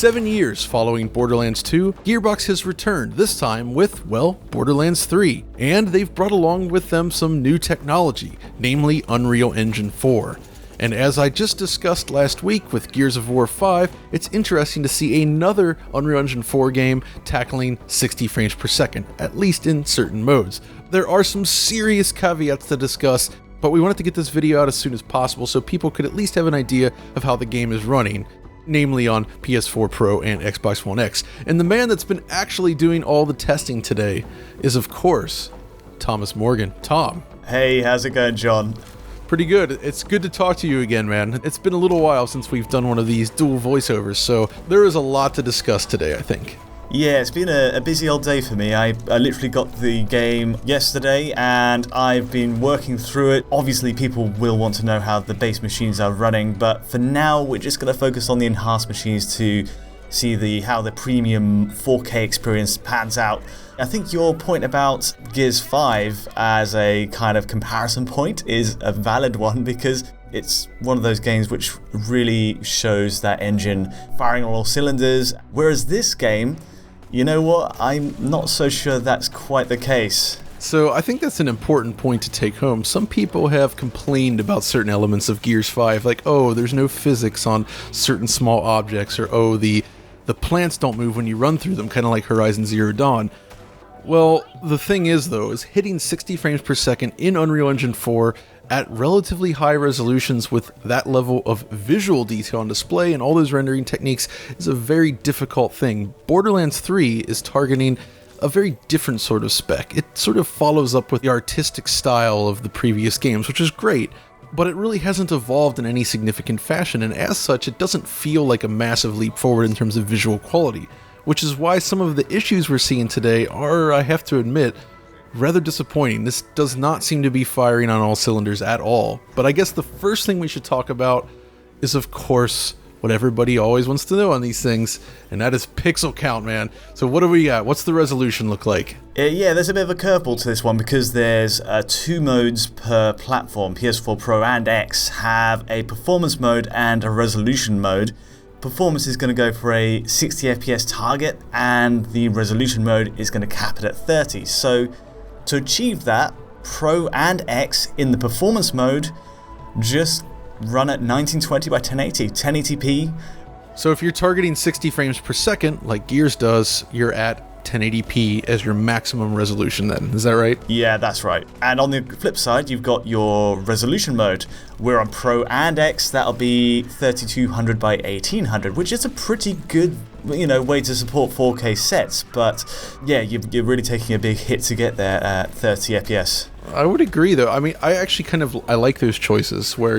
7 years following Borderlands 2, Gearbox has returned, this time with, well, Borderlands 3, and they've brought along with them some new technology, namely Unreal Engine 4. And as I just discussed last week with Gears of War 5, it's interesting to see another Unreal Engine 4 game tackling 60 frames per second, at least in certain modes. There are some serious caveats to discuss, but we wanted to get this video out as soon as possible so people could at least have an idea of how the game is running, namely on PS4 Pro and Xbox One X. And the man that's been actually doing all the testing today is, of course, Thomas Morgan. Tom. Hey, how's it going, John? Pretty good. It's good to talk to you again, man. It's been a little while since we've done one of these dual voiceovers, so there is a lot to discuss today, I think. Yeah, it's been a busy old day for me. I literally got the game yesterday and I've been working through it. Obviously, people will want to know how the base machines are running, but for now, we're just going to focus on the enhanced machines to see how the premium 4K experience pans out. I think your point about Gears 5 as a kind of comparison point is a valid one because it's one of those games which really shows that engine firing on all cylinders, whereas this game, you know what, I'm not so sure that's quite the case. So I think that's an important point to take home. Some people have complained about certain elements of Gears 5, like, oh, there's no physics on certain small objects, or oh, the plants don't move when you run through them, kind of like Horizon Zero Dawn. Well, the thing is, though, is hitting 60 frames per second in Unreal Engine 4 at relatively high resolutions with that level of visual detail on display and all those rendering techniques is a very difficult thing. Borderlands 3 is targeting a very different sort of spec. It sort of follows up with the artistic style of the previous games, which is great, but it really hasn't evolved in any significant fashion, and as such, it doesn't feel like a massive leap forward in terms of visual quality, which is why some of the issues we're seeing today are, I have to admit, rather disappointing. This does not seem to be firing on all cylinders at all. But I guess the first thing we should talk about is, of course, what everybody always wants to know on these things, and that is pixel count, man. So what do we got? What's the resolution look like? Yeah, there's a bit of a curveball to this one because there's 2 modes per platform. PS4 Pro and X have a performance mode and a resolution mode. Performance is going to go for a 60 FPS target, and the resolution mode is going to cap it at 30. So to achieve that, Pro and X in the performance mode just run at 1920 by 1080, 1080p. So if you're targeting 60 frames per second, like Gears does, you're at 1080p as your maximum resolution then, is that right? Yeah, that's right. And on the flip side, you've got your resolution mode. We're on Pro and X, that'll be 3200 by 1800, which is a pretty good, way to support 4K sets. But yeah, you're really taking a big hit to get there at 30 FPS. I would agree, though. I mean, I actually I like those choices where,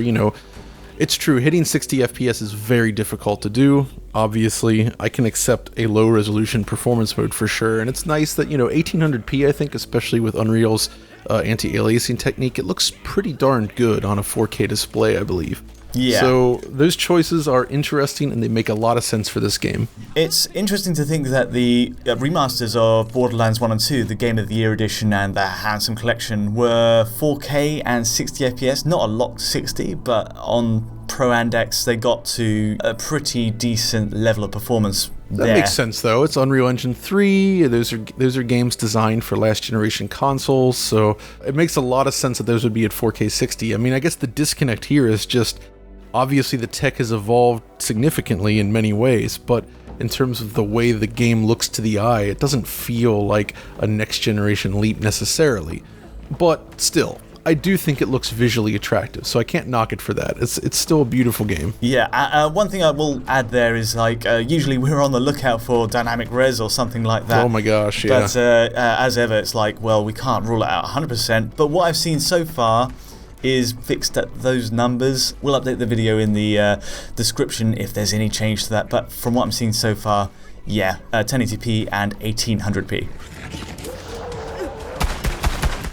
it's true, hitting 60 FPS is very difficult to do. Obviously, I can accept a low resolution performance mode for sure, and it's nice that, 1800p, I think, especially with Unreal's anti-aliasing technique, it looks pretty darn good on a 4K display, I believe. Yeah. So those choices are interesting and they make a lot of sense for this game. It's interesting to think that the remasters of Borderlands 1 and 2, the Game of the Year edition and the Handsome Collection, were 4K and 60 FPS, not a locked 60, but on Pro and X they got to a pretty decent level of performance. That makes sense, though. It's Unreal Engine 3. Those are games designed for last generation consoles, so it makes a lot of sense that those would be at 4K 60. I mean, I guess the disconnect here is just obviously the tech has evolved significantly in many ways, but in terms of the way the game looks to the eye, it doesn't feel like a next generation leap necessarily. But still, I do think it looks visually attractive, so I can't knock it for that. It's still a beautiful game. Yeah, one thing I will add there is usually we're on the lookout for dynamic res or something like that. Oh my gosh, yeah. But as ever, it's like, well, we can't rule it out 100%. But what I've seen so far is fixed at those numbers. We'll update the video in the description if there's any change to that. But from what I'm seeing so far, yeah, 1080p and 1800p.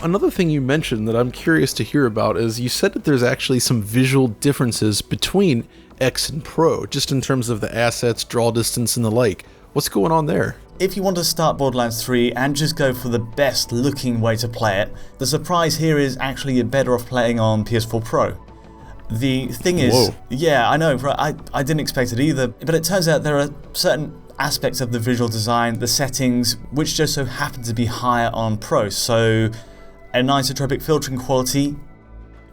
Another thing you mentioned that I'm curious to hear about is you said that there's actually some visual differences between X and Pro, just in terms of the assets, draw distance, and the like. What's going on there? If you want to start Borderlands 3 and just go for the best looking way to play it, the surprise here is actually you're better off playing on PS4 Pro. The thing is, Whoa. yeah, I know, right? I didn't expect it either, but it turns out there are certain aspects of the visual design, the settings, which just so happen to be higher on Pro. So, anisotropic filtering quality,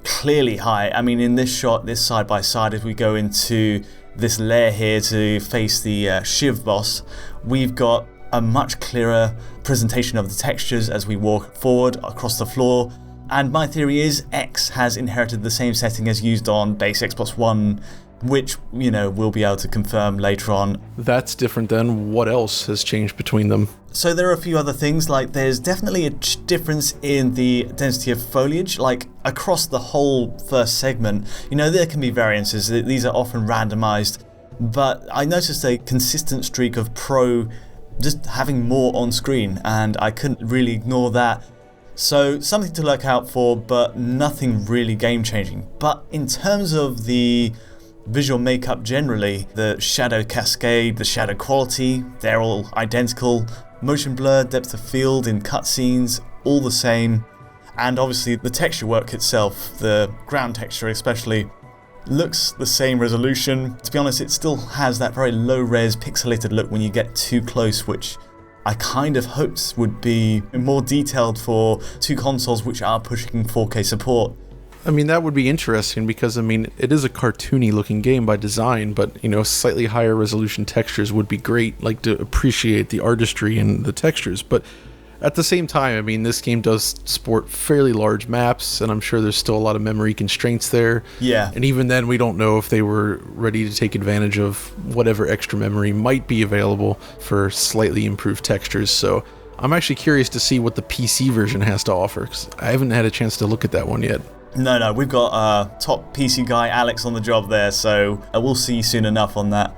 clearly high. I mean, in this shot, this side by side, as we go into this layer here to face the Shiv boss, we've got a much clearer presentation of the textures as we walk forward across the floor. And my theory is X has inherited the same setting as used on base Xbox One, which, you know, we'll be able to confirm later on. That's different than what else has changed between them. So there are a few other things, like there's definitely a difference in the density of foliage, like across the whole first segment. You know, there can be variances, these are often randomized, but I noticed a consistent streak of Pro just having more on screen, and I couldn't really ignore that. So something to look out for, but nothing really game-changing. But in terms of the visual makeup generally, the shadow cascade, the shadow quality, they're all identical. Motion blur, depth of field in cutscenes, all the same. And obviously the texture work itself, the ground texture especially, looks the same resolution. To be honest, it still has that very low-res pixelated look when you get too close, which I kind of hoped would be more detailed for two consoles which are pushing 4K support. I mean, that would be interesting because, I mean, it is a cartoony looking game by design, but, you know, slightly higher resolution textures would be great, like to appreciate the artistry and the textures. But at the same time, I mean, this game does sport fairly large maps, and I'm sure there's still a lot of memory constraints there. Yeah. And even then, we don't know if they were ready to take advantage of whatever extra memory might be available for slightly improved textures. So I'm actually curious to see what the PC version has to offer, 'cause I haven't had a chance to look at that one yet. No, we've got top PC guy Alex on the job there, so we'll see soon enough on that.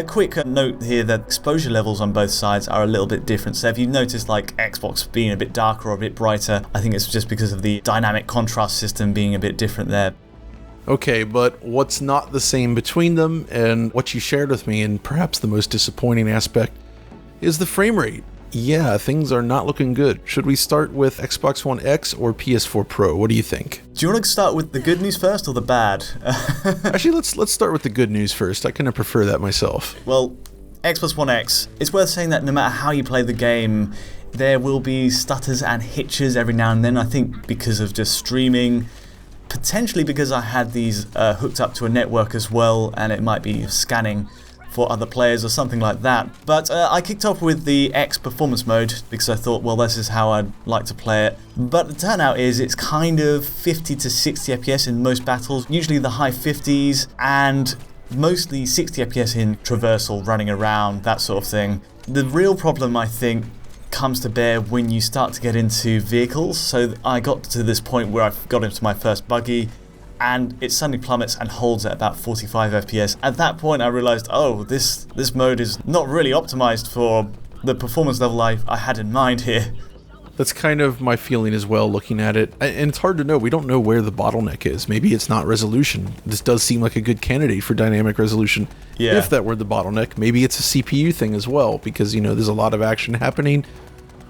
Quick note here that exposure levels on both sides are a little bit different. So if you notice like Xbox being a bit darker or a bit brighter, I think it's just because of the dynamic contrast system being a bit different there. Okay, but what's not the same between them, and what you shared with me, and perhaps the most disappointing aspect, is the frame rate. Yeah, things are not looking good. Should we start with Xbox One X or PS4 Pro? What do you think? Do you want to start with the good news first or the bad? Actually, let's start with the good news first. I kind of prefer that myself. Well, Xbox One X, it's worth saying that no matter how you play the game, there will be stutters and hitches every now and then. I think because of just streaming, potentially because I had these hooked up to a network as well, and it might be scanning for other players or something like that. But I kicked off with the X performance mode because I thought, well, this is how I'd like to play it. But the turnout is it's kind of 50 to 60 FPS in most battles, usually the high 50s, and mostly 60 FPS in traversal, running around, that sort of thing. The real problem, I think, comes to bear when you start to get into vehicles. So I got to this point where I got into my first buggy, and it suddenly plummets and holds at about 45 FPS. At that point I realized, oh, this mode is not really optimized for the performance level I had in mind here. That's kind of my feeling as well, looking at it. And it's hard to know. We don't know where the bottleneck is. Maybe it's not resolution. This does seem like a good candidate for dynamic resolution. Yeah. If that were the bottleneck, maybe it's a CPU thing as well, because, you know, there's a lot of action happening.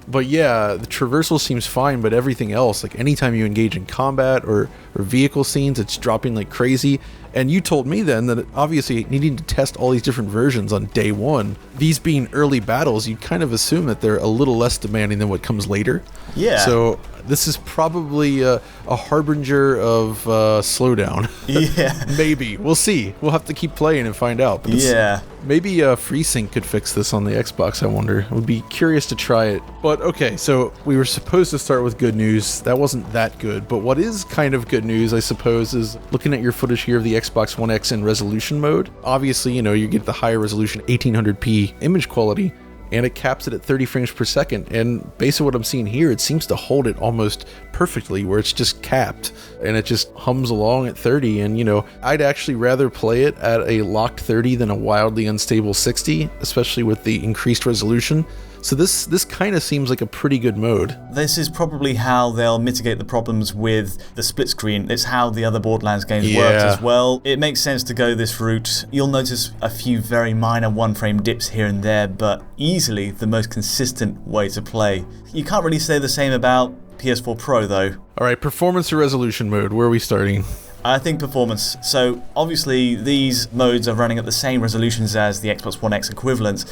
But yeah, the traversal seems fine, but everything else, like anytime you engage in combat or vehicle scenes, it's dropping like crazy. And you told me then that obviously needing to test all these different versions on day one, these being early battles, you'd kind of assume that they're a little less demanding than what comes later. Yeah. So this is probably a harbinger of slowdown. Yeah. Maybe. We'll see. We'll have to keep playing and find out. But yeah. Maybe FreeSync could fix this on the Xbox, I wonder. I would be curious to try it. But okay, so we were supposed to start with good news. That wasn't that good. But what is kind of good news, I suppose, is looking at your footage here of the Xbox One X in resolution mode. Obviously, you know, you get the higher resolution 1800p image quality, and it caps it at 30 frames per second. And based on what I'm seeing here, it seems to hold it almost perfectly, where it's just capped and it just hums along at 30. And, you know, I'd actually rather play it at a locked 30 than a wildly unstable 60, especially with the increased resolution. So this kind of seems like a pretty good mode. This is probably how they'll mitigate the problems with the split screen. It's how the other Borderlands games worked as well. It makes sense to go this route. You'll notice a few very minor one-frame dips here and there, but easily the most consistent way to play. You can't really say the same about PS4 Pro though. All right, performance or resolution mode, where are we starting? I think performance. So obviously these modes are running at the same resolutions as the Xbox One X equivalent,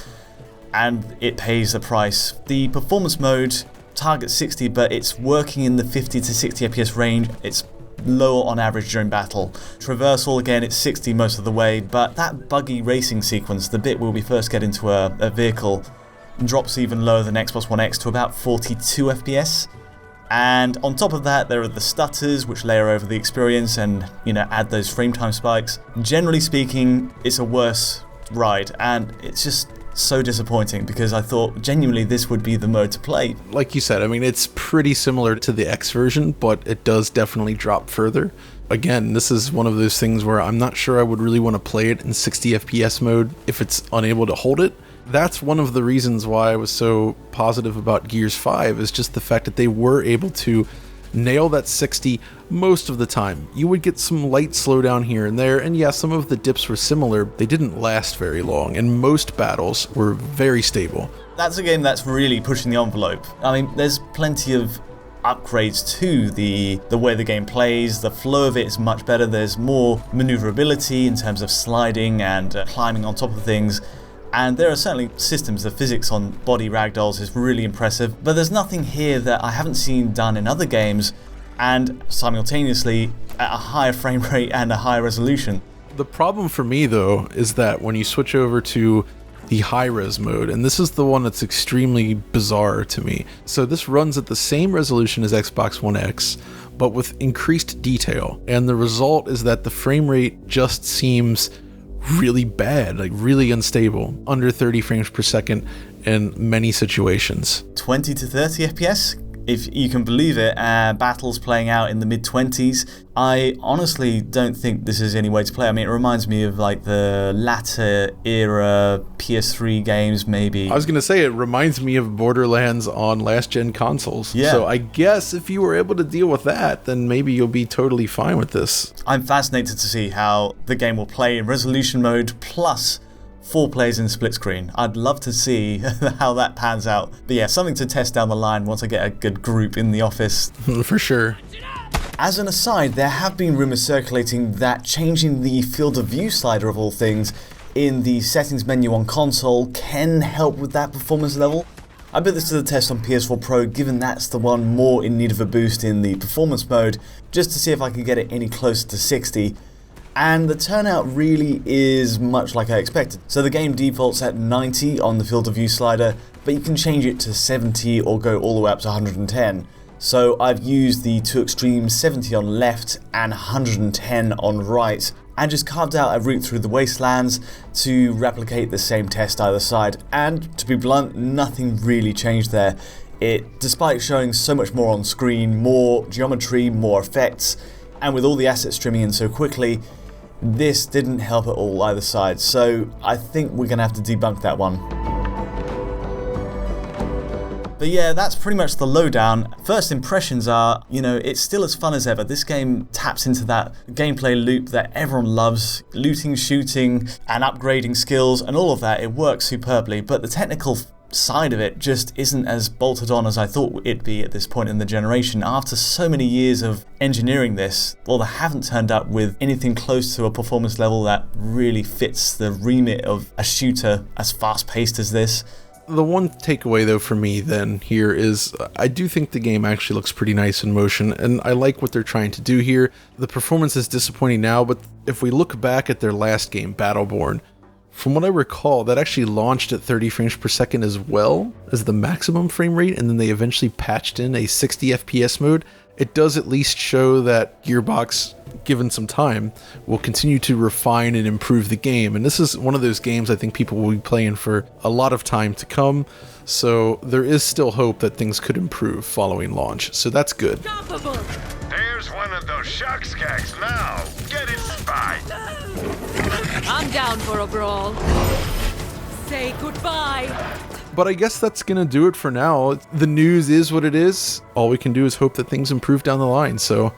and it pays the price. The performance mode targets 60, but it's working in the 50 to 60 FPS range. It's lower on average during battle. Traversal, again, it's 60 most of the way, but that buggy racing sequence, the bit where we first get into a vehicle, drops even lower than Xbox One X to about 42 FPS. And on top of that, there are the stutters, which layer over the experience and, add those frame time spikes. Generally speaking, it's a worse ride, and it's just so disappointing because I thought genuinely this would be the mode to play. Like you said, I mean, it's pretty similar to the X version, but it does definitely drop further. Again, this is one of those things where I'm not sure I would really want to play it in 60 FPS mode if it's unable to hold it. That's one of the reasons why I was so positive about Gears 5, is just the fact that they were able to nail that 60 most of the time. You would get some light slowdown here and there, and yeah, some of the dips were similar. They didn't last very long, and most battles were very stable. That's a game that's really pushing the envelope. I mean, there's plenty of upgrades to the way the game plays. The flow of it is much better. There's more maneuverability in terms of sliding and climbing on top of things. And there are certainly systems, the physics on body ragdolls is really impressive, but there's nothing here that I haven't seen done in other games, and simultaneously at a higher frame rate and a higher resolution. The problem for me, though, is that when you switch over to the high-res mode, and this is the one that's extremely bizarre to me. So this runs at the same resolution as Xbox One X, but with increased detail, and the result is that the frame rate just seems really bad, like really unstable, under 30 frames per second in many situations. 20 to 30 FPS? If you can believe it, battles playing out in the mid-20s. I honestly don't think this is any way to play. I mean, it reminds me of like the latter era PS3 games, maybe. I was going to say, it reminds me of Borderlands on last-gen consoles. Yeah. So I guess if you were able to deal with that, then maybe you'll be totally fine with this. I'm fascinated to see how the game will play in resolution mode plus 4 players in split screen. I'd love to see how that pans out. But yeah, something to test down the line once I get a good group in the office. For sure. As an aside, there have been rumors circulating that changing the field of view slider of all things in the settings menu on console can help with that performance level. I put this to the test on PS4 Pro, given that's the one more in need of a boost in the performance mode, just to see if I could get it any closer to 60. And the turnout really is much like I expected. So the game defaults at 90 on the field of view slider, but you can change it to 70 or go all the way up to 110. So I've used the two extremes, 70 on left and 110 on right, and just carved out a route through the wastelands to replicate the same test either side. And to be blunt, nothing really changed there. Despite showing so much more on screen, more geometry, more effects, and with all the assets streaming in so quickly, this didn't help at all either side, so I think we're going to have to debunk that one. But yeah, that's pretty much the lowdown. First impressions are, it's still as fun as ever. This game taps into that gameplay loop that everyone loves. Looting, shooting, and upgrading skills, and all of that, it works superbly, but the technical side of it just isn't as bolted on as I thought it'd be at this point in the generation. After so many years of engineering this, well, they haven't turned up with anything close to a performance level that really fits the remit of a shooter as fast-paced as this. The one takeaway, though, for me then here is I do think the game actually looks pretty nice in motion, and I like what they're trying to do here. The performance is disappointing now, but if we look back at their last game, Battleborn, from what I recall, that actually launched at 30 frames per second as well as the maximum frame rate, and then they eventually patched in a 60 FPS mode. It does at least show that Gearbox, given some time, will continue to refine and improve the game. And this is one of those games I think people will be playing for a lot of time to come. So there is still hope that things could improve following launch. So that's good. There's one of those shock skags now. Get it, spy. I'm down for a brawl. Say goodbye. But I guess that's going to do it for now. The news is what it is. All we can do is hope that things improve down the line. So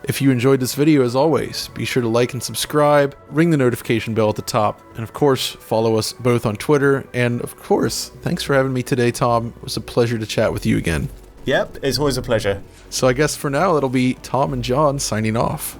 if you enjoyed this video, as always, be sure to like and subscribe, ring the notification bell at the top, and of course, follow us both on Twitter. And of course, thanks for having me today, Tom. It was a pleasure to chat with you again. Yep, it's always a pleasure. So I guess for now, it'll be Tom and John signing off.